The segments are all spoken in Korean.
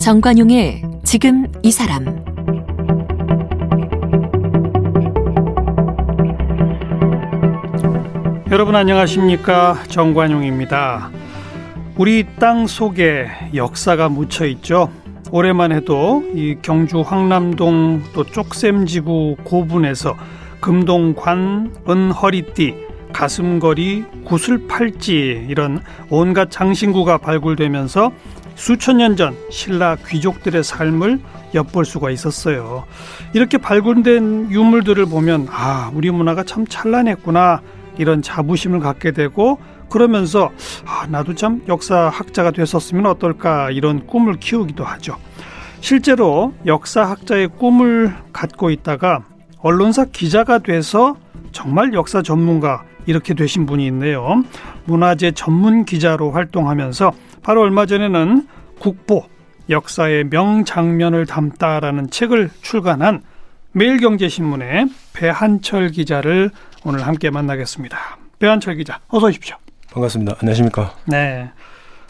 정관용의 지금 이 사람. 여러분 안녕하십니까? 정관용입니다. 우리 땅 속에 역사가 묻혀 있죠. 올해만 해도 이 경주 황남동 또 쪽샘지구 고분에서 금동관, 은허리띠, 가슴걸이, 구슬팔찌 이런 온갖 장신구가 발굴되면서 수천 년 전 신라 귀족들의 삶을 엿볼 수가 있었어요. 이렇게 발굴된 유물들을 보면 우리 문화가 참 찬란했구나 이런 자부심을 갖게 되고, 그러면서 나도 참 역사학자가 됐었으면 어떨까 이런 꿈을 키우기도 하죠. 실제로 역사학자의 꿈을 갖고 있다가 언론사 기자가 돼서 정말 역사 전문가 이렇게 되신 분이 있네요. 문화재 전문 기자로 활동하면서 바로 얼마 전에는 국보 역사의 명장면을 담다라는 책을 출간한 매일경제신문의 배한철 기자를 오늘 함께 만나겠습니다. 배한철 기자, 어서 오십시오. 반갑습니다. 안녕하십니까? 네,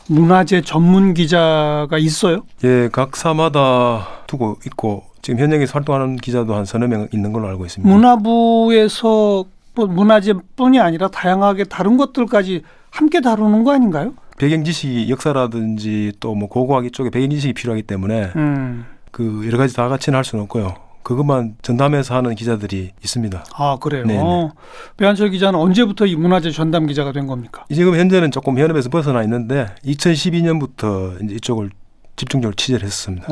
문화재 전문 기자가 있어요? 예, 각 사마다 두고 있고 지금 현역에서 활동하는 기자도 한 서너 명 있는 걸로 알고 있습니다. 문화부에서 문화재뿐이 아니라 다양하게 다른 것들까지 함께 다루는 거 아닌가요? 배경 지식이 역사라든지 또 뭐 고고학 이쪽에 배경 지식이 필요하기 때문에 그 여러 가지 다 같이는 할 수는 없고요. 그것만 전담해서 하는 기자들이 있습니다. 아, 그래요? 네네. 배한철 기자는 언제부터 이 문화재 전담 기자가 된 겁니까? 지금 현재는 조금 현업에서 벗어나 있는데 2012년부터 이제 이쪽을 집중적으로 취재를 했었습니다.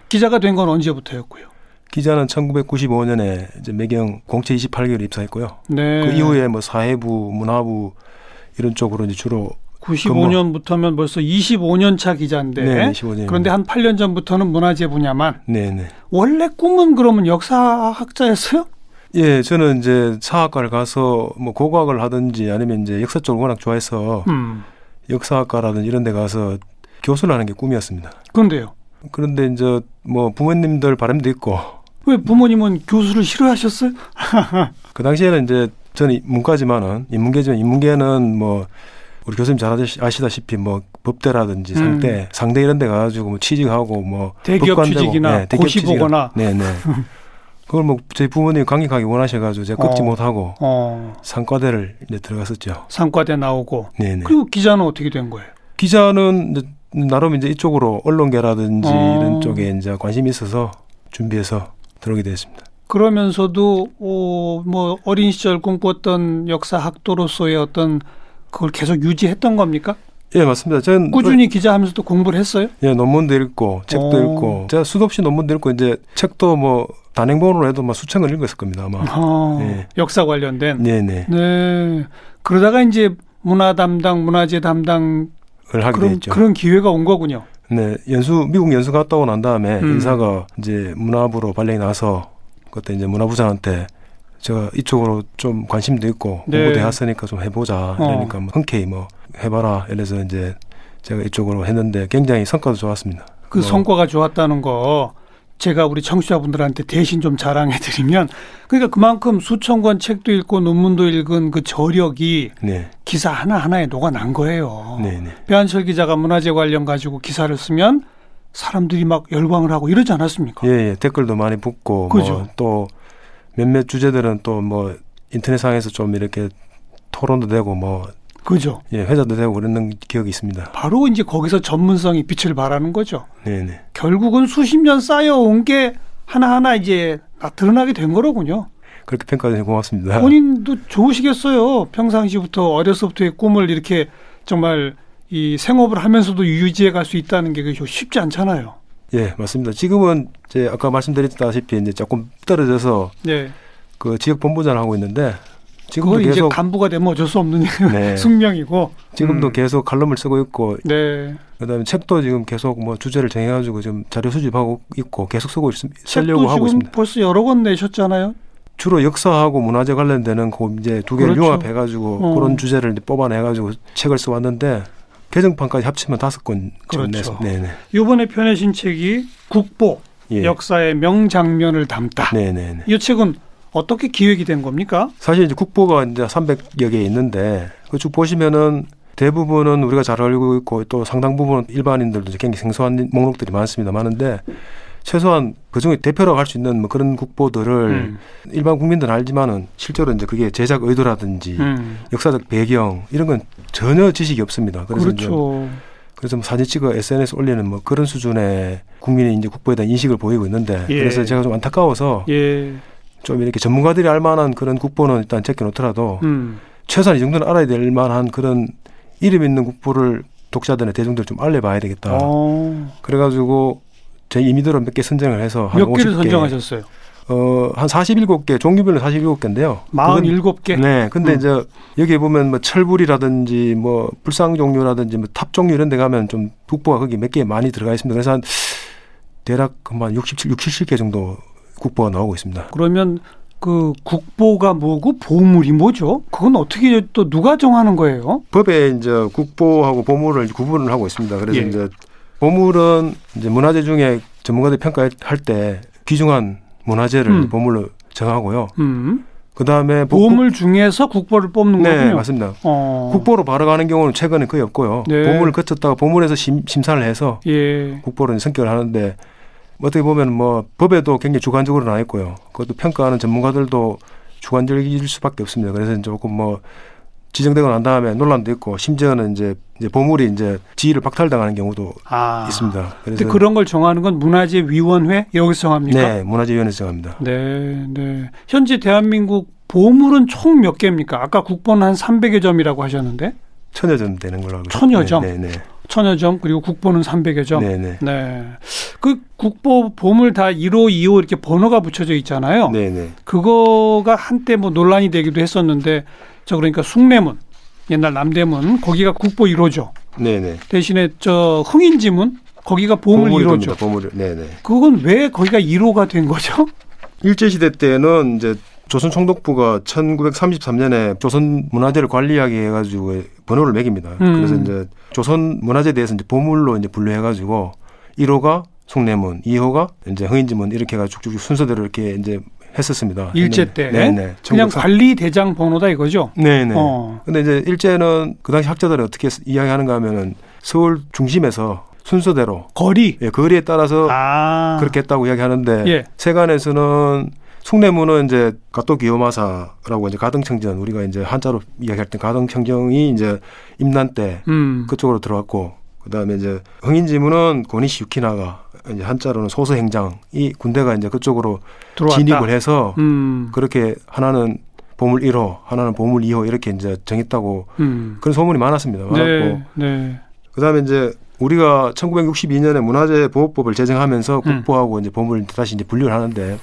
기자가 된 건 언제부터였고요? 기자는 1995년에 이제 매경 공채 28개월 입사했고요. 네. 그 이후에 뭐 사회부, 문화부 이런 쪽으로 이제 주로 95년부터면 벌써 25년 차 기자인데, 네, 25년. 그런데 한 8년 전부터는 문화재 분야만. 네네. 원래 꿈은 그러면 역사학자였어요? 예, 저는 이제 사학과를 가서 뭐 고고학을 하든지 아니면 이제 역사 쪽을 워낙 좋아해서 역사학과라든지 이런 데 가서 교수를 하는 게 꿈이었습니다. 그런데요? 그런데 이제 뭐 부모님들 바람도 있고. 왜 부모님은 교수를 싫어하셨어요? 그 당시에는 이제 저는 인문계는 뭐 우리 교수님 잘 아시다시피 뭐 법대라든지 상대 이런 데 가가지고 뭐 취직하고 뭐 대기업 취직이나 고시 보거나. 네네. 그걸 뭐 저희 부모님이 강력하게 원하셔가지고 제가 꺾지 못하고 상과대를 이제 들어갔었죠. 상과대 나오고. 네네. 그리고 기자는 어떻게 된 거예요? 기자는 이제 나름 이제 이쪽으로 언론계라든지 이런 쪽에 이제 관심이 있어서 준비해서 들어오게 됐습니다. 그러면서도 뭐 어린 시절 꿈꿨던 역사학도로서의 어떤 그걸 계속 유지했던 겁니까? 예, 맞습니다. 저는 꾸준히 기자하면서도 공부를 했어요? 예, 논문도 읽고 책도 읽고 제가 수도 없이 논문도 읽고 이제 책도 뭐 단행본으로 해도 막 수천 권 읽었을 겁니다 아마. 예. 역사 관련된. 네네. 네. 그러다가 이제 문화 담당, 문화재 담당을 하게 됐죠. 그런 기회가 온 거군요. 네, 미국 연수 갔다 오고 난 다음에 인사가 이제 문화부로 발령이 나서 그때 이제 문화부장한테 제가 이쪽으로 좀 관심도 있고 공부도 해왔으니까 좀 해보자. 그러니까 뭐 흔쾌히 뭐 해봐라. 이래서 이제 제가 이쪽으로 했는데 굉장히 성과도 좋았습니다. 그 성과가 좋았다는 거 제가 우리 청취자분들한테 대신 좀 자랑해드리면, 그러니까 그만큼 수천 권 책도 읽고 논문도 읽은 그 저력이 기사 하나하나에 녹아난 거예요. 네네. 배한철 기자가 문화재 관련 가지고 기사를 쓰면 사람들이 막 열광을 하고 이러지 않았습니까? 예, 댓글도 많이 붙고 뭐 또 몇몇 주제들은 또 뭐 인터넷상에서 좀 이렇게 토론도 되고 뭐 그죠. 예, 회자도 되고 그런 기억이 있습니다. 바로 이제 거기서 전문성이 빛을 발하는 거죠. 네네. 결국은 수십 년 쌓여온 게 하나하나 이제 드러나게 된 거로군요. 그렇게 평가해 주셔서 고맙습니다. 본인도 좋으시겠어요. 평상시부터 어려서부터의 꿈을 이렇게 정말 이 생업을 하면서도 유지해 갈 수 있다는 게 쉽지 않잖아요. 예, 맞습니다. 지금은 이제 아까 말씀드렸다시피 이제 조금 떨어져서 그 지역 본부장을 하고 있는데 지금도 계속 이제 간부가 되면 어쩔 수 없는 숙명이고 지금도 계속 칼럼을 쓰고 있고 그다음에 책도 지금 계속 뭐 주제를 정해가지고 지금 자료 수집하고 있고 계속 쓰려고 책도 하고 있습니다. 벌써 여러 권 내셨잖아요. 주로 역사하고 문화재 관련되는 그 이제 두 개를 융합해가지고 그런 주제를 뽑아내가지고 책을 써왔는데 개정판까지 합치면 5권 그렇죠. 네네. 이번에 펴내신 책이 국보 역사의 명장면을 담다. 네네. 이 책은 어떻게 기획이 된 겁니까? 사실 이제 국보가 이제 300여 개 있는데 그 쭉 보시면은 대부분은 우리가 잘 알고 있고 또 상당 부분은 일반인들도 굉장히 생소한 목록들이 많은데 최소한 그중에 대표라고 할 수 있는 뭐 그런 국보들을 일반 국민들은 알지만은 실제로 이제 그게 제작 의도라든지 역사적 배경 이런 건 전혀 지식이 없습니다. 그래서 그렇죠. 그래서 뭐 사진 찍어 SNS 올리는 뭐 그런 수준의 국민이 이제 국보에 대한 인식을 보이고 있는데 예. 그래서 제가 좀 안타까워서 예. 좀 이렇게 전문가들이 알 만한 그런 국보는 일단 제껴놓더라도 최소한 이 정도는 알아야 될 만한 그런 이름 있는 국보를 독자들의 대중들 좀 알려봐야 되겠다. 그래가지고 제 임의대로 몇 개 선정을 해서 한 몇 개를 50개. 선정하셨어요? 한 47개, 종류별로 47개인데요. 47개? 네. 근데 이제 여기에 보면 뭐 철불이라든지 뭐 불상 종류라든지 뭐 탑 종류 이런 데 가면 좀 국보가 거기 몇 개 많이 들어가 있습니다. 그래서 한 대략 한 70개 정도 국보가 나오고 있습니다. 그러면 그 국보가 뭐고 보물이 뭐죠? 그건 어떻게 또 누가 정하는 거예요? 법에 이제 국보하고 보물을 구분을 하고 있습니다. 그래서 예. 이제 보물은 이제 문화재 중에 전문가들이 평가할 때 귀중한 문화재를 보물로 정하고요. 그 다음에 보물 중에서 국보를 뽑는 네, 거군요. 맞습니다. 국보로 바로 가는 경우는 최근에 거의 없고요. 네. 보물을 거쳤다가 보물에서 심사를 해서 예. 국보로 선결을 하는데 어떻게 보면 뭐 법에도 굉장히 주관적으로 나와 있고요. 그것도 평가하는 전문가들도 주관적일 수밖에 없습니다. 그래서 조금 뭐 지정되고 난 다음에 논란도 있고 심지어는 이제 보물이 이제 지위를 박탈당하는 경우도 있습니다. 그래서 그런 걸 정하는 건 문화재위원회 여기서 정합니까? 네, 문화재위원회에서 정합니다. 네, 네. 현재 대한민국 보물은 총 몇 개입니까? 아까 국보는 한 300여 점이라고 하셨는데 1000여 점 되는 걸로 알고 있습니다. 있습니다. 1000여 점. 네, 네. 1000여 점 그리고 국보는 300여 점. 네, 네. 네. 그 국보 보물 다 1호, 2호 이렇게 번호가 붙여져 있잖아요. 네, 네. 그거가 한때 뭐 논란이 되기도 했었는데 그러니까 숭례문, 옛날 남대문 거기가 국보 1호죠. 네, 네. 대신에 저 흥인지문 거기가 보물 1호죠. 보물. 네, 네. 그건 왜 거기가 1호가 된 거죠? 일제시대 때는 이제 조선총독부가 1933년에 조선 문화재를 관리하게 해가지고 번호를 매깁니다. 그래서 이제 조선 문화재에 대해서 이제 보물로 이제 분류해가지고 1호가 숭례문, 2호가 이제 흥인지문 이렇게 해가지고 쭉쭉 순서대로 이렇게 이제 했었습니다. 일제 때. 네네. 그냥 관리 대장 번호다 이거죠? 네네. 근데 이제 일제는 그 당시 학자들은 어떻게 이야기하는가 하면은 서울 중심에서 순서대로 거리. 예, 거리에 따라서 그렇게 했다고 이야기하는데 예. 세간에서는 숭례문은 이제 가토기요마사라고 이제 가등청정 우리가 이제 한자로 이야기할 때 가등청정이 이제 임난 때 그쪽으로 들어왔고 그다음에 이제 흥인지문은 고니시 유키나가 이제 한자로는 소서행장이 군대가 이제 그쪽으로 들어왔다. 진입을 해서 그렇게 하나는 보물 1호, 하나는 보물 2호 이렇게 이제 정했다고 그런 소문이 많았습니다. 많았고 네, 네. 그다음에 이제 우리가 1962년에 문화재보호법을 제정하면서 국보하고 이제 보물 다시 이제 분류를 하는데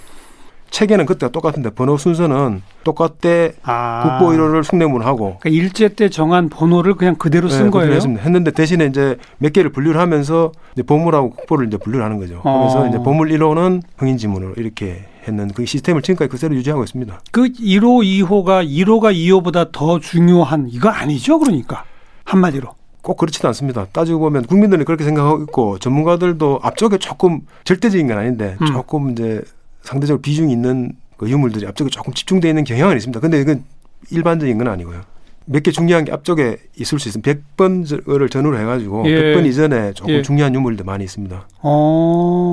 체계는 그때가 똑같은데 번호 순서는 똑같대 국보 1호를 숭례문하고 그러니까 일제 때 정한 번호를 그냥 그대로 쓴 거예요. 했는데 대신에 이제 몇 개를 분류를 하면서 이제 보물하고 국보를 이제 분류를 하는 거죠. 그래서 이제 보물 1호는 흥인지문으로 이렇게 했는 그 시스템을 지금까지 그대로 유지하고 있습니다. 그 1호, 2호가 1호가 2호보다 더 중요한 이거 아니죠? 그러니까 한마디로. 꼭 그렇지도 않습니다. 따지고 보면 국민들이 그렇게 생각하고 있고 전문가들도 앞쪽에 조금 절대적인 건 아닌데 조금 이제 상대적으로 비중이 있는 그 유물들이 앞쪽에 조금 집중되어 있는 경향은 있습니다. 근데 이건 일반적인 건 아니고요. 몇 개 중요한 게 앞쪽에 있을 수 있습니다. 100번을 전후로 해가지고 100번 이전에 조금 중요한 유물들 많이 있습니다.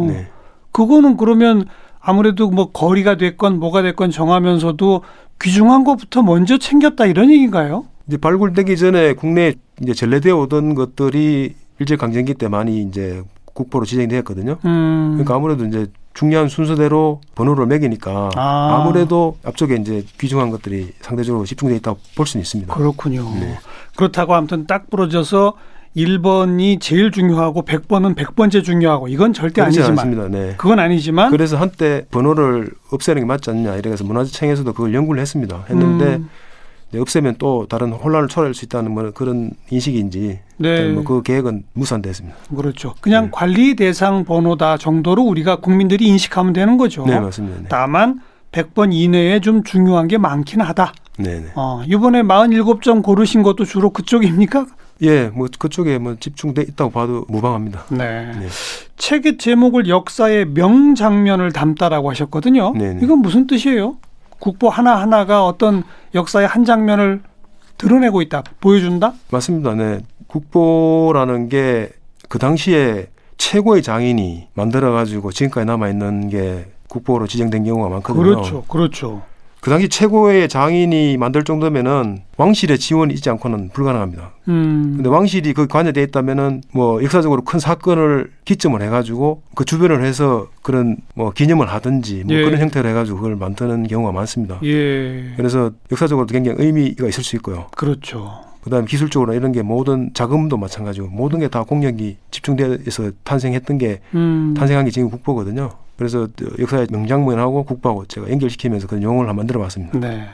네. 그거는 그러면 아무래도 뭐 거리가 됐건 뭐가 됐건 정하면서도 귀중한 것부터 먼저 챙겼다 이런 얘기인가요? 이제 발굴되기 전에 국내에 이제 전래되어 오던 것들이 일제강점기 때 많이 이제 국보로 지정되었거든요. 그러니까 아무래도 이제 중요한 순서대로 번호를 매기니까 아무래도 앞쪽에 이제 귀중한 것들이 상대적으로 집중되어 있다고 볼 수는 있습니다. 그렇군요. 네. 그렇다고 아무튼 딱 부러져서 1번이 제일 중요하고 100번은 100번째 중요하고 이건 절대 아니지만 않습니다. 네. 그건 아니지만 그래서 한때 번호를 없애는 게 맞지 않냐 이래서 문화재청에서도 그걸 연구를 했는데 없애면 또 다른 혼란을 초래할 수 있다는 뭐 그런 인식인지 뭐 그 계획은 무산됐습니다. 그렇죠. 그냥 관리 대상 번호다 정도로 우리가 국민들이 인식하면 되는 거죠. 네, 맞습니다. 네. 다만 100번 이내에 좀 중요한 게 많긴 하다. 네. 이번에 47점 고르신 것도 주로 그쪽입니까? 예, 뭐 그쪽에 뭐 집중돼 있다고 봐도 무방합니다. 네. 책의 제목을 역사의 명장면을 담다라고 하셨거든요. 네네. 이건 무슨 뜻이에요? 국보 하나하나가 어떤 역사의 한 장면을 드러내고 있다, 보여준다? 맞습니다. 네. 국보라는 게 그 당시에 최고의 장인이 만들어가지고 지금까지 남아있는 게 국보로 지정된 경우가 많거든요. 그렇죠. 그렇죠. 그 당시 최고의 장인이 만들 정도면은 왕실의 지원이 있지 않고는 불가능합니다. 근데 왕실이 그 관여돼 있다면은 뭐 역사적으로 큰 사건을 기점을 해가지고 그 주변을 해서 그런 뭐 기념을 하든지 뭐 예. 그런 형태로 해가지고 그걸 만드는 경우가 많습니다. 예. 그래서 역사적으로도 굉장히 의미가 있을 수 있고요. 그렇죠. 그다음에 기술적으로 이런 게 모든 자금도 마찬가지고 모든 게 다 공력이 집중돼서 탄생했던 게 탄생한 게 지금 국보거든요. 그래서 역사의 명장면하고 국보하고 제가 연결시키면서 그런 용어를 한번 만들어봤습니다. 네.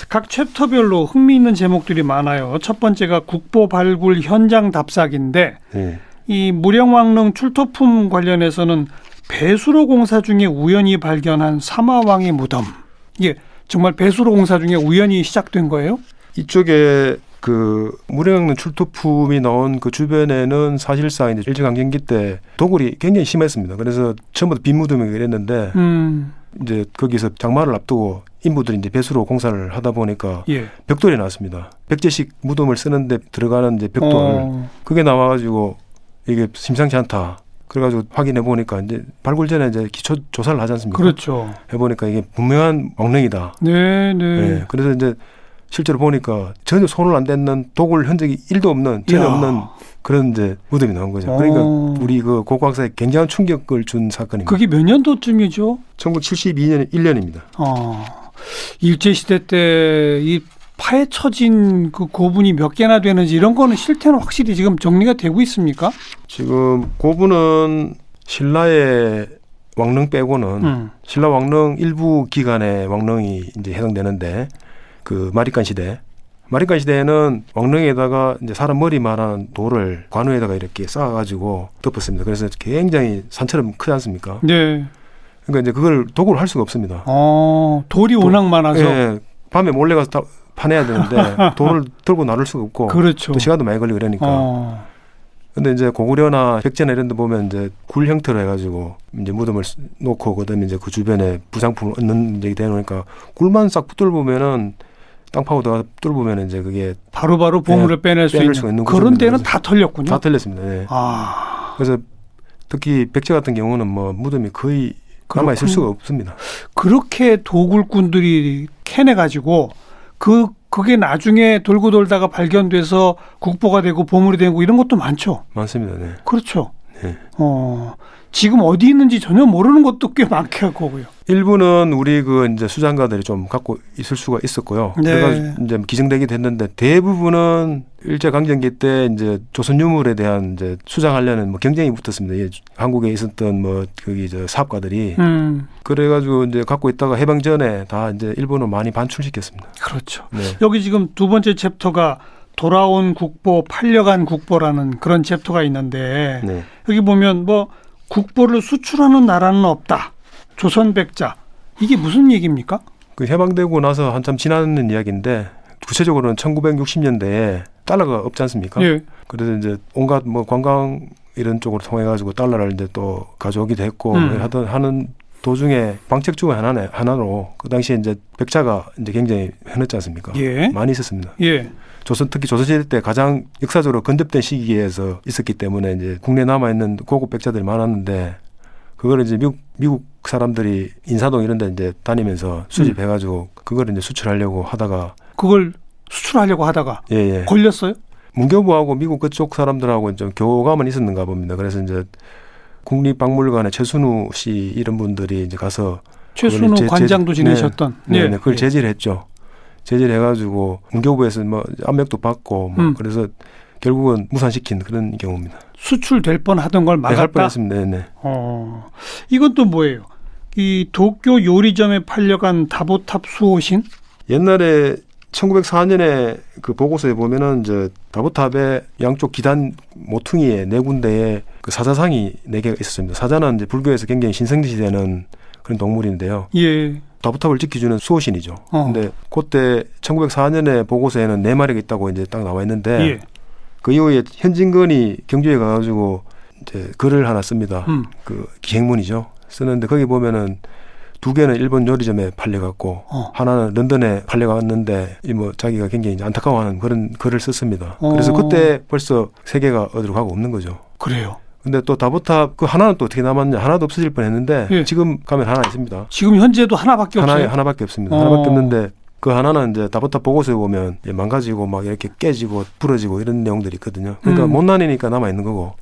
각 챕터별로 흥미있는 제목들이 많아요. 첫 번째가 국보 발굴 현장 답사기인데 네. 이 무령왕릉 출토품 관련해서는 배수로 공사 중에 우연히 발견한 사마왕의 무덤. 이게 정말 배수로 공사 중에 우연히 시작된 거예요? 이쪽에 그 무령왕릉 출토품이 나온 그 주변에는 사실상 이제 일제강점기 때 도굴이 굉장히 심했습니다. 그래서 처음부터 빈 무덤이 이랬는데 이제 거기서 장마를 앞두고 인부들이 이제 배수로 공사를 하다 보니까 예. 벽돌이 나왔습니다. 백제식 무덤을 쓰는데 들어가는 이제 벽돌 그게 나와가지고 이게 심상치 않다. 그래가지고 확인해 보니까 이제 발굴 전에 이제 기초 조사를 하지 않습니까? 그렇죠. 해보니까 이게 분명한 왕릉이다. 네, 네. 네. 그래서 이제 실제로 보니까 전혀 손을 안 댔는 도굴 흔적이 1도 없는 전혀 이야. 없는 그런 이제 무덤이 나온 거죠. 그러니까 우리 그 고고학사에 굉장한 충격을 준 사건입니다. 그게 몇 년도쯤이죠? 1972년 1년입니다. 일제시대 때 이 파헤쳐진 그 고분이 몇 개나 되는지 이런 거는 실태는 확실히 지금 정리가 되고 있습니까? 지금 고분은 신라의 왕릉 빼고는 신라 왕릉 일부 기간의 왕릉이 이제 해당되는데 그 마리깐 시대에는 왕릉에다가 이제 사람 머리만한 돌을 관우에다가 이렇게 쌓아가지고 덮었습니다. 그래서 굉장히 산처럼 크지 않습니까? 네. 그러니까 이제 그걸 도구를 할 수가 없습니다. 돌이 워낙 많아서. 예, 밤에 몰래 가서 다 파내야 되는데 돌을 들고 나를 수가 없고 그렇죠. 또 시간도 많이 걸리고 그러니까. 근데 이제 고구려나 백제나 이런 데 보면 이제 굴 형태로 해가지고 이제 무덤을 놓고 그다음에 이제 그 주변에 부상품을 얹는 이제 되니까 굴만 싹 붙들 보면은 땅 파고 들어가 뚫으면 이제 그게 바로바로 보물을 빼낼 수 있는 그런 데는 다 털렸군요. 다 털렸습니다. 네. 그래서 특히 백제 같은 경우는 뭐 무덤이 거의 남아 있을 수가 없습니다. 그렇게 도굴꾼들이 캐내가지고 그게 나중에 돌고 돌다가 발견돼서 국보가 되고 보물이 되고 이런 것도 많죠. 많습니다. 네. 그렇죠. 네. 지금 어디 있는지 전혀 모르는 것도 꽤 많고요. 일부는 우리 그 이제 수장가들이 좀 갖고 있을 수가 있었고요. 네. 그래서 이제 기증되게 됐는데 대부분은 일제 강점기 때 이제 조선 유물에 대한 이제 수장하려는 뭐 경쟁이 붙었습니다. 한국에 있었던 뭐 거기 저 사업가들이 그래가지고 이제 갖고 있다가 해방 전에 다 이제 일본으로 많이 반출시켰습니다. 그렇죠. 네. 여기 지금 두 번째 챕터가 돌아온 국보, 팔려간 국보라는 그런 챕터가 있는데 네. 여기 보면 뭐 국보를 수출하는 나라는 없다. 조선 백자. 이게 무슨 얘기입니까? 그 해방되고 나서 한참 지나는 이야기인데 구체적으로는 1960년대에 달러가 없지 않습니까? 예. 그래서 이제 온갖 뭐 관광 이런 쪽으로 통해 가지고 달러를 이제 또 가져오기도 했고 하는 도중에 방책 중 하나로 그 당시에 이제 백자가 이제 굉장히 흔했지 않습니까? 예. 많이 있었습니다. 예. 특히 조선시대 때 가장 역사적으로 근접된 시기에서 있었기 때문에 이제 국내에 남아 있는 고급 백자들이 많았는데 그걸 이제 미국 사람들이 인사동 이런 데 이제 다니면서 수집해가지고 그걸 이제 수출하려고 하다가 그걸 수출하려고 하다가 예. 걸렸어요? 문교부하고 미국 그쪽 사람들하고 좀 교감은 있었는가 봅니다. 그래서 이제 국립박물관의 최순우 씨 이런 분들이 이제 가서 최순우 관장도 지내셨던. 네, 그걸 제지했죠. 제지해가지고 문교부에서 뭐 압력도 받고 뭐 그래서 결국은 무산시킨 그런 경우입니다. 수출될 뻔하던 걸 막았다. 할 뻔했습니다. 네. 이건 또 뭐예요? 이 도쿄 요리점에 팔려간 다보탑 수호신? 옛날에 1904년에 그 보고서에 보면은 이제 다보탑의 양쪽 기단 모퉁이에 네 군데에 그 사자상이 4개가 있었습니다. 사자는 이제 불교에서 굉장히 신성시되는 그런 동물인데요. 예. 다보탑을 지켜주는 수호신이죠. 근데 그때 1904년에 보고서에는 4마리가 있다고 이제 딱 나와 있는데 예. 그 이후에 현진건이 경주에 가가지고 이제 글을 하나 씁니다. 그 기행문이죠. 쓰는데 거기 보면은 두 개는 일본 요리점에 팔려갔고 어. 하나는 런던에 팔려갔는데 이 뭐 자기가 굉장히 이제 안타까워하는 그런 글을 썼습니다. 그래서 그때 벌써 세 개가 어디로 가고 없는 거죠. 그래요. 근데 또 다보탑 그 하나는 또 어떻게 남았냐? 하나도 없어질 뻔했는데 예. 지금 가면 하나 있습니다. 지금 현재도 하나밖에 없어요. 하나밖에 없습니다. 하나밖에 없는데 그 하나는 이제 다보탑 보고서에 보면 망가지고 막 이렇게 깨지고 부러지고 이런 내용들이 있거든요. 그러니까 못 나뉘니까 남아 있는 거고.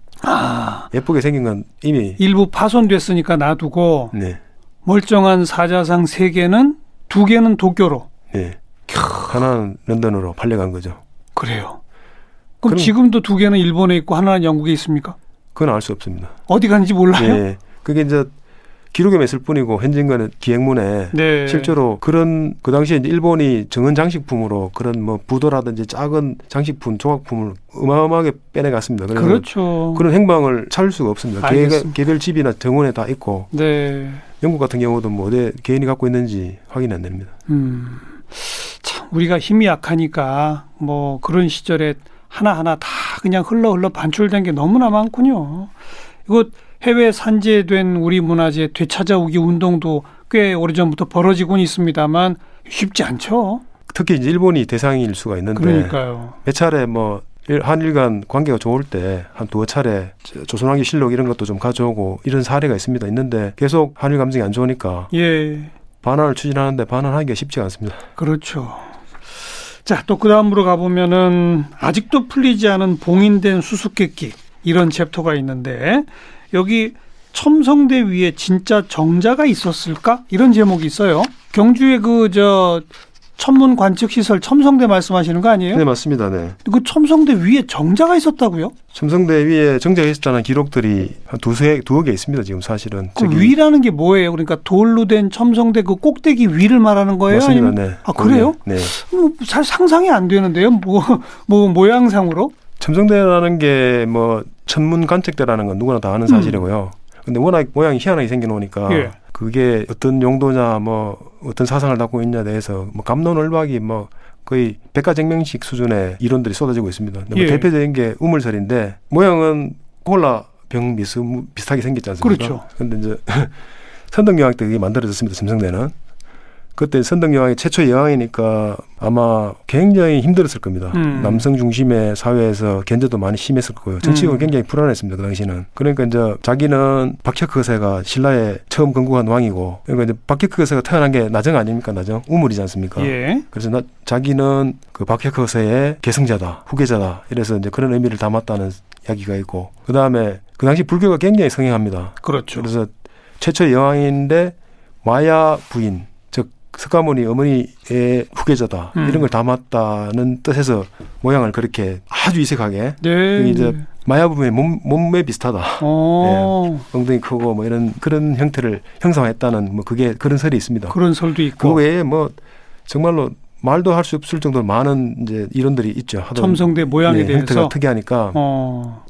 예쁘게 생긴 건 이미 일부 파손됐으니까 놔두고 네. 멀쩡한 사자상 3개는 2개는 도쿄로. 네. 하나는 런던으로 팔려간 거죠. 그래요. 그럼 그럼- 지금도 2개는 일본에 있고 하나는 영국에 있습니까? 그건 알 수 없습니다. 어디 갔는지 몰라요? 예. 그게 이제 기록에만 있을 뿐이고 현진관의 기행문에 네. 실제로 그런 그 당시에 이제 일본이 정은 장식품으로 그런 뭐 부도라든지 작은 장식품 조각품을 어마어마하게 빼내갔습니다. 그래서 그렇죠. 그런 행방을 찾을 수가 없습니다. 알겠습니다. 개별 집이나 정원에 다 있고 네. 영국 같은 경우도 뭐 어디 개인이 갖고 있는지 확인이 안 됩니다. 참 우리가 힘이 약하니까 뭐 그런 시절에 하나하나 다 그냥 흘러 반출된 게 너무나 많군요. 이거 해외 산재된 우리 문화재 되찾아오기 운동도 꽤 오래전부터 벌어지곤 있습니다만 쉽지 않죠. 특히 이제 일본이 대상일 수가 있는데 그러니까요. 몇 차례 뭐 한일 간 관계가 좋을 때 한 두어 차례 조선왕조 실록 이런 것도 좀 가져오고 이런 사례가 있는데 계속 한일 감정이 안 좋으니까 예, 반환을 추진하는데 반환하기가 쉽지가 않습니다. 그렇죠. 자, 또 그 다음으로 가보면은 아직도 풀리지 않은 봉인된 수수께끼 이런 챕터가 있는데 여기 첨성대 위에 진짜 정자가 있었을까? 이런 제목이 있어요. 경주의 천문 관측 시설 첨성대 말씀하시는 거 아니에요? 네, 맞습니다. 네. 그 첨성대 위에 정자가 있었다고요? 첨성대 위에 정자가 있었다는 기록들이 한 두어 개 있습니다. 지금 사실은. 그 위라는 게 뭐예요? 그러니까 돌로 된 첨성대 그 꼭대기 위를 말하는 거예요? 맞습니다. 아니면 네. 아, 그래요? 네. 잘 상상이 안 되는데요. 뭐 모양상으로? 첨성대라는 게 뭐 천문 관측대라는 건 누구나 다 아는 사실이고요. 근데 워낙 모양이 희한하게 생겨놓으니까 예. 그게 어떤 용도냐 뭐 어떤 사상을 갖고 있냐에 대해서 뭐 갑론을박이 뭐 거의 백가쟁명식 수준의 이론들이 쏟아지고 있습니다. 근데 뭐 예. 대표적인 게 우물설인데 모양은 콜라병 비슷하게 생겼지 않습니까? 그렇죠. 그런데 이제 선덕여왕 때 그게 만들어졌습니다. 첨성대는. 그때 선덕여왕이 최초 여왕이니까 아마 굉장히 힘들었을 겁니다. 남성 중심의 사회에서 견제도 많이 심했을 거예요. 정치적으로 굉장히 불안했습니다. 그 당시는. 그러니까 이제 자기는 박혁 거세가 신라에 처음 건국한 왕이고, 그러니까 이제 박혁 거세가 태어난 게 나정 아닙니까? 나정 우물이지 않습니까? 예. 그래서 자기는 그 박혁 거세의 계승자다, 후계자다. 이래서 이제 그런 의미를 담았다는 이야기가 있고, 그 다음에 그 당시 불교가 굉장히 성행합니다. 그렇죠. 그래서 최초 여왕인데 마야 부인. 석가모니 어머니의 후계자다 이런 걸 담았다는 뜻에서 모양을 그렇게 아주 이색하게 네. 이제 마야 부분의 몸매 비슷하다. 예. 엉덩이 크고 뭐 이런 그런 형태를 형상화했다는 뭐 그게 그런 설이 있습니다. 그런 설도 있고. 그 외에 뭐 정말로 말도 할 수 없을 정도로 많은 이제 이론들이 있죠. 첨성대 모양에 대해서 형태가 특이하니까.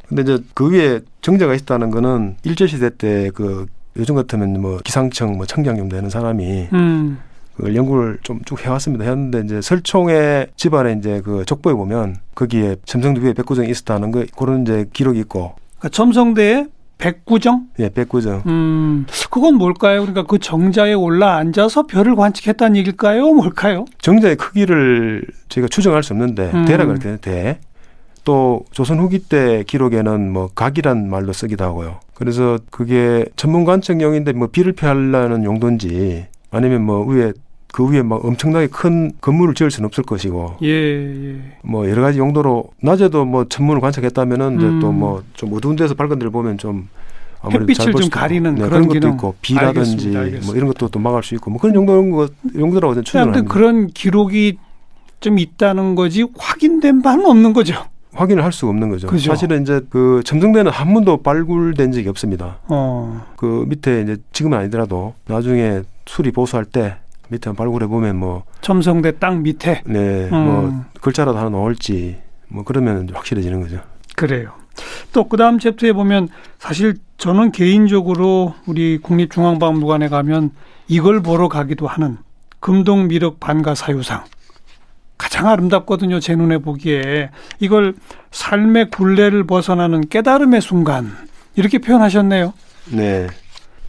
근데 이제 그 위에 정자가 있다는 거는 일제시대 때 그 요즘 같으면 뭐 기상청 뭐 청장님 되는 사람이 그 연구를 좀 쭉 해왔습니다. 했는데 이제 설총의 집안에 이제 그 족보에 보면 거기에 첨성대 위에 백구정이 있었다는 거 그런 이제 기록이 있고. 그러니까 첨성대에 백구정? 예, 백구정. 그건 뭘까요? 그러니까 그 정자에 올라 앉아서 별을 관측했다는 얘기일까요? 뭘까요? 정자의 크기를 저희가 추정할 수 없는데 대략 그렇게 돼. 또 조선 후기 때 기록에는 뭐 각이란 말도 쓰기도 하고요. 그래서 그게 천문 관측용인데 뭐 비를 피하려는 용도인지 아니면 뭐 그 위에 막 엄청나게 큰 건물을 지을 수는 없을 것이고. 예. 뭐 여러 가지 용도로 낮에도 뭐 천문을 관측했다면은 이제 또 뭐 좀 어두운 데서 밝은 데를 보면 좀 아무래도 햇빛을 좀 가리는 네, 그런 것도 기능. 있고 비라든지 알겠습니다. 뭐 이런 것도 또 막을 수 있고 뭐 그런 용도라고 저는 추정을 아무튼 합니다. 그런 기록이 좀 있다는 거지 확인된 바는 없는 거죠. 확인을 할 수가 없는 거죠. 그죠. 사실은 이제 그 첨성대는 한 번도 발굴된 적이 없습니다. 그 밑에 이제 지금은 아니더라도 나중에 수리 보수할 때 밑에 발굴해 보면 뭐 첨성대 땅 밑에. 네, 뭐 글자라도 하나 넣을지 뭐 그러면 확실해지는 거죠. 그래요. 또 그다음 챕터에 보면 사실 저는 개인적으로 우리 국립중앙박물관에 가면 이걸 보러 가기도 하는 금동미륵 반가사유상. 가장 아름답거든요. 제 눈에 보기에. 이걸 삶의 굴레를 벗어나는 깨달음의 순간 이렇게 표현하셨네요. 네.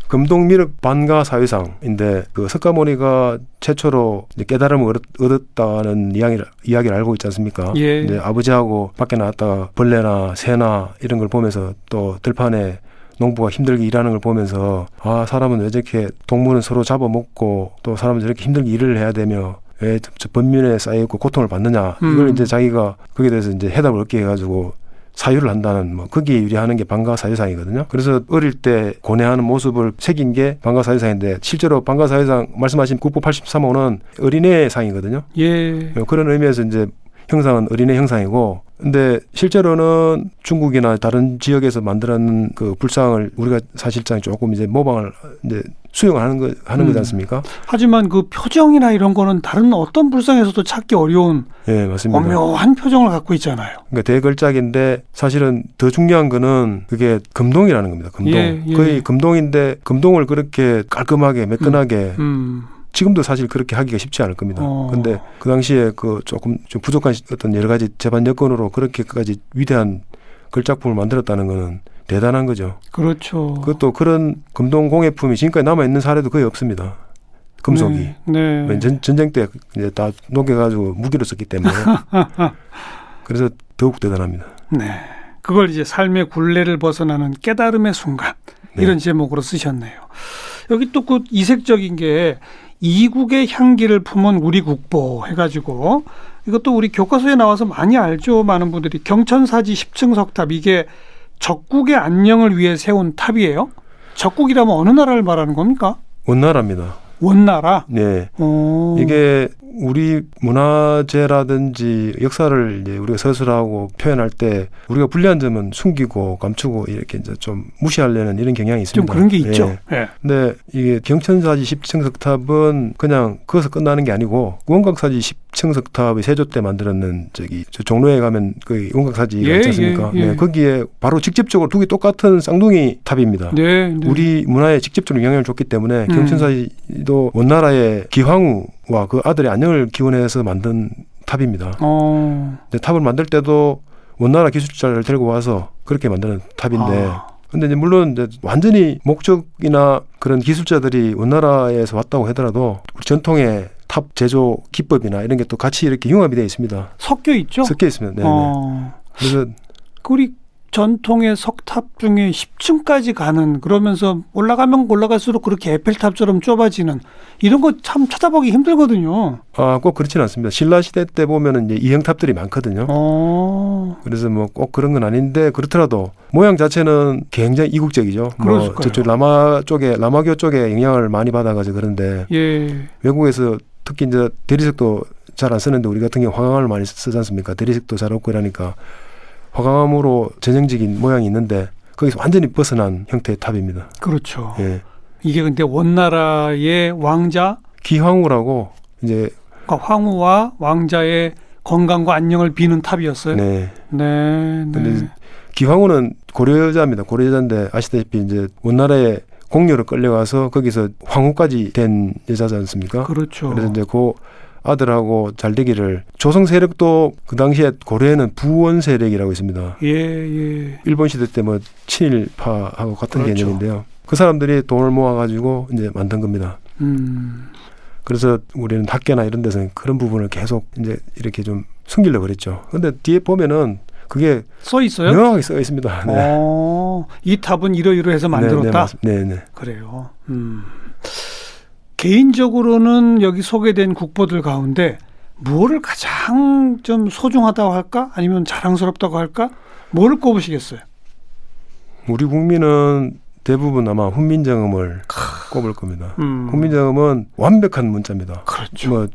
금동미륵 반가 사유상인데 그 석가모니가 최초로 이제 깨달음을 얻었다는 이야기를 알고 있지 않습니까? 예. 이제 아버지하고 밖에 나갔다가 벌레나 새나 이런 걸 보면서 또 들판에 농부가 힘들게 일하는 걸 보면서 아, 사람은 왜 저렇게 동물은 서로 잡아먹고 또 사람은 저렇게 힘들게 일을 해야 되며 왜 저 번민에 쌓여있고 고통을 받느냐 이걸 이제 자기가 거기에 대해서 이제 해답을 얻게 해가지고 사유를 한다는 뭐 거기에 유리하는 게 방가사유상이거든요. 그래서 어릴 때 고뇌하는 모습을 새긴 게 방가사유상인데 실제로 방가사유상 말씀하신 국보 83호는 어린애 상이거든요. 예. 그런 의미에서 이제 형상은 어린애 형상이고 근데 실제로는 중국이나 다른 지역에서 만들어낸 그 불상을 우리가 사실상 조금 이제 모방을 이제 수용을 하는 거지 않습니까? 하지만 그 표정이나 이런 거는 다른 어떤 불상에서도 찾기 어려운 예, 맞습니다. 오묘한 표정을 갖고 있잖아요. 그러니까 대걸작인데 사실은 더 중요한 거는 그게 금동이라는 겁니다. 금동. 예, 예. 거의 금동인데 금동을 그렇게 깔끔하게 매끈하게 지금도 사실 그렇게 하기가 쉽지 않을 겁니다. 근데 그 당시에 그 조금 좀 부족한 어떤 여러 가지 제반 여건으로 그렇게까지 위대한 걸작품을 만들었다는 거는 대단한 거죠. 그렇죠. 그것도 그런 금동 공예품이 지금까지 남아있는 사례도 거의 없습니다. 금속이. 네. 네. 전쟁 때 이제 다 녹여가지고 무기로 썼기 때문에. 그래서 더욱 대단합니다. 네. 그걸 이제 삶의 굴레를 벗어나는 깨달음의 순간. 네. 이런 제목으로 쓰셨네요. 여기 또 그 이색적인 게 이국의 향기를 품은 우리 국보 해가지고 이것도 우리 교과서에 나와서 많이 알죠. 많은 분들이 경천사지 10층 석탑 이게 적국의 안녕을 위해 세운 탑이에요. 적국이라면 어느 나라를 말하는 겁니까? 원나라입니다. 원나라? 네. 이게 우리 문화재라든지 역사를 이제 우리가 서술하고 표현할 때 우리가 불리한 점은 숨기고 감추고 이렇게 이제 좀 무시하려는 이런 경향이 있습니다. 좀 그런 게 있죠. 예. 네. 근데 이게 경천사지 10층 석탑은 그냥 거기서 끝나는 게 아니고 원각사지 10층 석탑이 세조 때 만들었는 저기 저 종로에 가면 그 원각사지가 있지 않습니까? 예. 네. 거기에 바로 직접적으로 두 개 똑같은 쌍둥이 탑입니다. 네. 우리 문화에 직접적으로 영향을 줬기 때문에 경천사지도 원나라의 기황후와 그 아들의 안녕을 기원해서 만든 탑입니다. 근데 탑을 만들 때도 원나라 기술자를 데리고 와서 그렇게 만드는 탑인데 근데 이제 물론 이제 완전히 목적이나 그런 기술자들이 원나라에서 왔다고 하더라도 전통의 탑 제조 기법이나 이런 게 또 같이 이렇게 융합이 되어 있습니다. 섞여 있죠? 섞여 있습니다. 네. 그래서 우리 전통의 석탑 중에 10층까지 가는 그러면서 올라가면 올라갈수록 그렇게 에펠탑처럼 좁아지는 이런 거 참 찾아보기 힘들거든요. 꼭 그렇지는 않습니다. 신라 시대 때 보면은 이제 이형탑들이 많거든요. 그래서 뭐 꼭 그런 건 아닌데 그렇더라도 모양 자체는 굉장히 이국적이죠. 뭐 저쪽 라마교 쪽에 영향을 많이 받아가지고 그런데 외국에서 특히 이제 대리석도 잘 안 쓰는데 우리 같은 경우 화강암을 많이 쓰지 않습니까? 대리석도 잘 없고 이러니까 화강암으로 전형적인 모양이 있는데 거기서 완전히 벗어난 형태의 탑입니다. 그렇죠. 예. 이게 근데 원나라의 왕자 기황후라고 이제 그러니까 황후와 왕자의 건강과 안녕을 비는 탑이었어요. 네. 네. 근데 기황후는 고려여자입니다. 고려여자인데 아시다시피 이제 원나라의 공료로 끌려가서 거기서 황후까지 된 여자지 않습니까? 그렇죠. 그래서 이제 그 아들하고 잘 되기를 조성 세력도 그 당시에 고려에는 부원 세력이라고 있습니다. 예. 일본 시대 때 뭐 친일파하고 같은 그렇죠. 개념인데요. 그 사람들이 돈을 모아가지고 이제 만든 겁니다. 그래서 우리는 학계나 이런 데서는 그런 부분을 계속 이제 이렇게 좀 숨기려고 그랬죠. 근데 뒤에 보면은 그게 써 있어요? 명확하게 써 있습니다. 네. 이 탑은 이러이러해서 만들었다. 네. 그래요. 개인적으로는 여기 소개된 국보들 가운데 무엇을 가장 좀 소중하다고 할까? 아니면 자랑스럽다고 할까? 뭐를 꼽으시겠어요? 우리 국민은 대부분 아마 훈민정음을 꼽을 겁니다. 훈민정음은 완벽한 문자입니다. 그렇죠. 뭐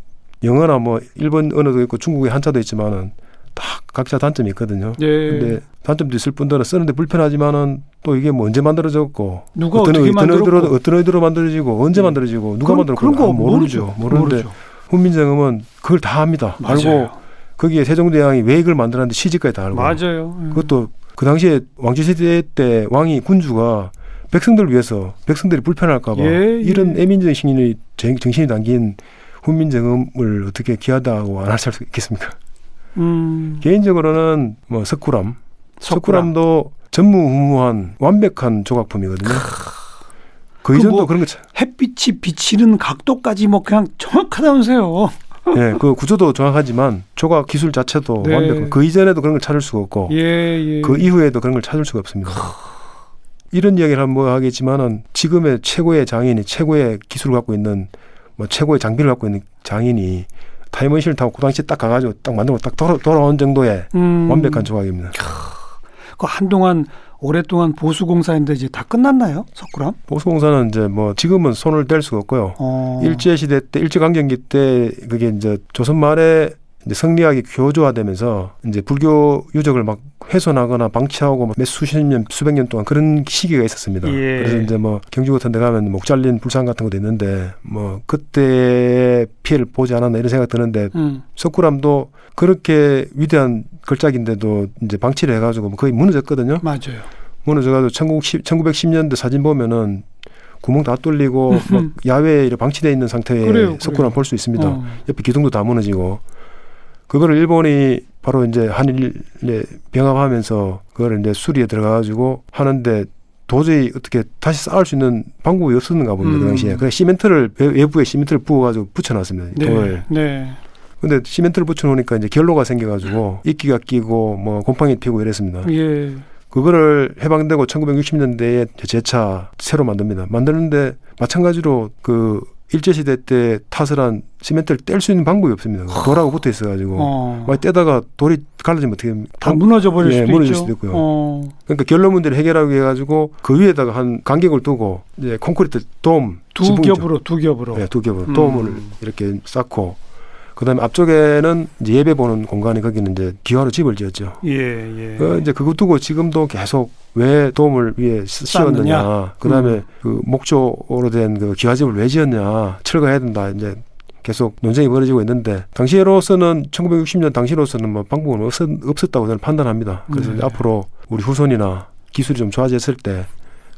영어나 뭐 일본 언어도 있고 중국의 한자도 있지만은 다 각자 단점이 있거든요. 근데 단점도 있을 뿐더러 쓰는데 불편하지만은 또 이게 뭐 언제 만들어졌고 누가 어떻게 만들었고 어떤 의도로 만들어지고 언제 만들어지고 누가 만들었고 그런 거 모르죠. 모르는데 훈민정음은 그걸 다 압니다. 맞아요. 알고 거기에 세종대왕이 왜 이걸 만들었는지 시지까지 다 알고. 맞아요. 그것도 그 당시에 왕조시대 때 왕이 군주가 백성들을 위해서 백성들이 불편할까 봐 이런 애민정신이 정신이 담긴 훈민정음을 어떻게 귀하다고 안 할 수 있겠습니까? 개인적으로는 뭐 석굴암도 전무후무한 완벽한 조각품이거든요. 그 이전도 그런 거 햇빛이 비치는 각도까지 뭐 그냥 정확하다면서요. 예, 그 구조도 정확하지만 조각 기술 자체도 네. 완벽한. 그 이전에도 그런 걸 찾을 수가 없고 예. 그 이후에도 그런 걸 찾을 수가 없습니다. 이런 이야기를 한번 하겠지만은 지금의 최고의 장인이 최고의 기술을 갖고 있는 뭐 최고의 장비를 갖고 있는 장인이 타임머신을 타고 그 당시에 딱 가가지고 딱 만들고 딱 돌아온 정도의 완벽한 조각입니다. 그 한동안 오랫동안 보수공사인데 이제 다 끝났나요, 석굴암? 보수공사는 이제 뭐 지금은 손을 댈 수가 없고요. 일제 시대 때 일제강점기 때 그게 이제 조선 말에 이제 성리학이 교조화되면서 이제 불교 유적을 막 훼손하거나 방치하고 몇 수십 년, 수백 년 동안 그런 시기가 있었습니다. 예. 그래서 이제 뭐 경주 같은 데 가면 목 잘린 불상 같은 것도 있는데 뭐 그때 피해를 보지 않았나 이런 생각 드는데 석굴암도 그렇게 위대한 걸작인데도 이제 방치를 해가지고 거의 무너졌거든요. 맞아요. 무너져가지고 1910년대 사진 보면은 구멍 다 뚫리고 막 야외에 방치되어 있는 상태의 석굴암 볼 수 있습니다. 옆에 기둥도 다 무너지고 그거를 일본이 바로 이제 한일에 병합하면서 그거를 이제 수리에 들어가가지고 하는데 도저히 어떻게 다시 쌓을 수 있는 방법이 없었는가 봅니다. 그 당시에. 그래서 시멘트를 외부에 시멘트를 부어가지고 붙여놨습니다. 돌을. 네. 근데 시멘트를 붙여놓으니까 이제 결로가 생겨가지고 이끼가 끼고 뭐 곰팡이 피고 이랬습니다. 예. 그거를 해방되고 1960년대에 재차 새로 만듭니다. 만드는데 마찬가지로 그 일제시대 때 탓을 한 시멘트를 뗄 수 있는 방법이 없습니다. 돌하고 붙어 있어가지고 막 떼다가 돌이 갈라지면 어떻게 다 무너져 버릴 수도 무너질 있죠. 수도 있고요. 그러니까 결로 문제를 해결하기 해가지고 그 위에다가 한 간격을 두고 이제 콘크리트 돔 두 겹으로 네, 두 겹으로 돔을 이렇게 쌓고 그다음에 앞쪽에는 이제 예배 보는 공간이 거기는 이제 기와로 집을 지었죠. 예. 이제 그거 두고 지금도 계속 왜 돔을 위에 씌웠느냐. 그다음에 그 목조로 된 그 기와집을 왜 지었냐. 철거해야 된다. 이제 계속 논쟁이 벌어지고 있는데 당시로서는 1960년 당시로서는 뭐 방법은 없었다고 저는 판단합니다. 그래서 앞으로 우리 후손이나 기술이 좀 좋아졌을 때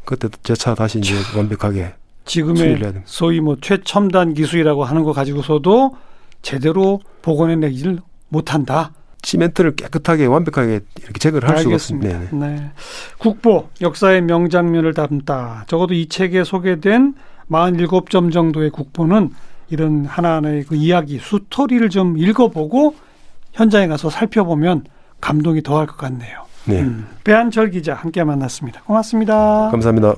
그때 재차 다시 이제 완벽하게 지금의 소위 뭐 최첨단 기술이라고 하는 거 가지고서도 제대로 복원해내지를 못한다. 시멘트를 깨끗하게 완벽하게 이렇게 제거를 할 수가 없습니다. 네. 국보 역사의 명장면을 담다. 적어도 이 책에 소개된 47점 정도의 국보는 이런 하나하나의 그 이야기, 스토리를 좀 읽어보고 현장에 가서 살펴보면 감동이 더할 것 같네요. 네. 배한철 기자 함께 만났습니다. 고맙습니다. 감사합니다.